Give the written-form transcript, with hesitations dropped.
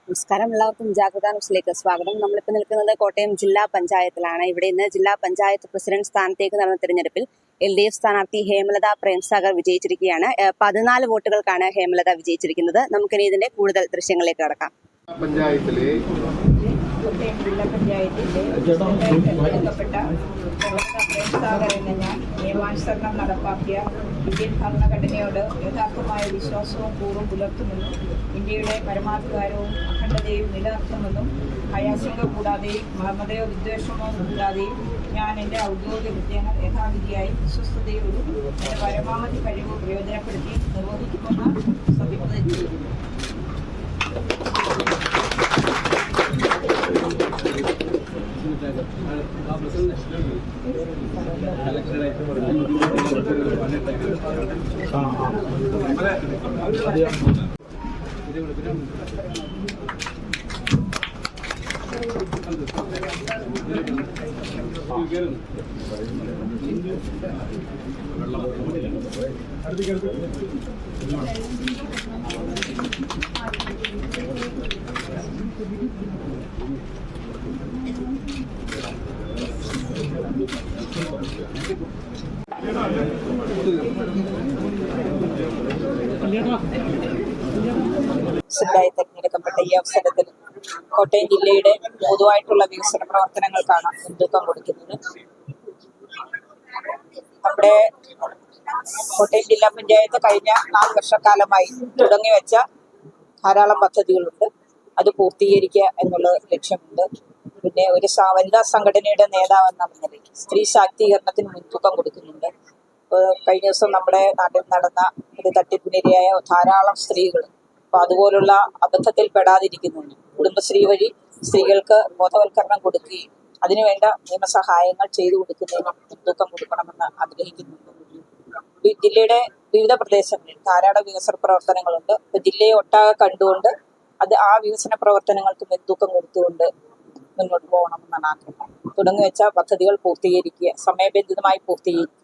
നമസ്കാരം, എല്ലാവർക്കും ജാഗ്രതാ ന്യൂസിലേക്ക് സ്വാഗതം. നമ്മളിപ്പോൾ നിൽക്കുന്നത് കോട്ടയം ജില്ലാ പഞ്ചായത്തിലാണ്. ഇവിടെ ഇന്ന് ജില്ലാ പഞ്ചായത്ത് പ്രസിഡന്റ് സ്ഥാനത്തേക്ക് നടന്ന തെരഞ്ഞെടുപ്പിൽ LDF സ്ഥാനാർത്ഥി ഹേമലത പ്രേംസാഗർ വിജയിച്ചിരിക്കുകയാണ്. 14 വോട്ടുകൾക്കാണ് ഹേമലത വിജയിച്ചിരിക്കുന്നത്. നമുക്കിനി ഇതിന്റെ കൂടുതൽ ദൃശ്യങ്ങളിലേക്ക് കടക്കാം. പഞ്ചായത്തിലെ കോട്ടയം ജില്ലാ പഞ്ചായത്തിന്റെ തിരഞ്ഞെടുക്കപ്പെട്ട പ്രേംസാഗർ എന്ന ഞാൻ നിയമാനുസരണം നടപ്പാക്കിയ ഇന്ത്യൻ ഭരണഘടനയോട് യഥാർത്ഥമായ വിശ്വാസവും കൂറും പുലർത്തുമെന്നും ഇന്ത്യയുടെ പരമാധികാരവും അഖണ്ഡതയും നിലനിർത്തുമെന്നും ഭയാശങ്ക കൂടാതെയും മമതയോ വിദ്വേഷമോ കൂടാതെയും ഞാൻ എൻ്റെ ഔദ്യോഗിക കൃത്യങ്ങൾ യഥാവിധിയായി വിശ്വസ്തയോടും എൻ്റെ പരമാവധി കഴിവ് പ്രയോജനപ്പെടുത്തി നിർവഹിക്കുമെന്ന് സത്യപ്രതിജ്ഞ ചെയ്യുന്നു. തെരഞ്ഞെടുക്കപ്പെട്ട ഈ അവസരത്തിൽ കോട്ടയം ജില്ലയുടെ പൊതുവായിട്ടുള്ള വികസന പ്രവർത്തനങ്ങൾക്കാണ് മുൻതൂക്കം കൊടുക്കുന്നത്. നമ്മുടെ കോട്ടയം ജില്ലാ പഞ്ചായത്ത് കഴിഞ്ഞ 4 വർഷക്കാലമായി തുടങ്ങിവെച്ച ധാരാളം പദ്ധതികളുണ്ട്. അത് പൂർത്തീകരിക്കുക എന്നുള്ള ലക്ഷ്യമുണ്ട്. പിന്നെ ഒരു വനിതാ സംഘടനയുടെ നേതാവെന്ന നിലയിൽ സ്ത്രീ ശാക്തീകരണത്തിന് മുൻതൂക്കം കൊടുക്കുന്നുണ്ട്. കഴിഞ്ഞ ദിവസം നമ്മുടെ നാട്ടിൽ നടന്ന ഒരു തട്ടിപ്പിനിരയായ ധാരാളം സ്ത്രീകൾ അപ്പൊ അതുപോലുള്ള അബദ്ധത്തിൽ പെടാതിരിക്കുന്നുണ്ട്. കുടുംബശ്രീ വഴി സ്ത്രീകൾക്ക് ബോധവൽക്കരണം കൊടുക്കുകയും അതിനുവേണ്ട നിയമസഹായങ്ങൾ ചെയ്തു കൊടുക്കുന്നതിന് മുൻതൂക്കം കൊടുക്കണമെന്ന് ആഗ്രഹിക്കുന്നുണ്ട്. ജില്ലയുടെ വിവിധ പ്രദേശങ്ങളിൽ ധാരാളം വികസന പ്രവർത്തനങ്ങളുണ്ട്. ഇപ്പൊ ജില്ലയെ ഒട്ടാകെ കണ്ടുകൊണ്ട് ആ വികസന പ്രവർത്തനങ്ങൾക്ക് മുൻതൂക്കം കൊടുത്തുകൊണ്ട് മുന്നോട്ട് പോകണമെന്നാണ് ആഗ്രഹം. തുടങ്ങിവെച്ച പദ്ധതികൾ പൂർത്തീകരിക്കുക, സമയബന്ധിതമായി പൂർത്തീകരിക്കുക.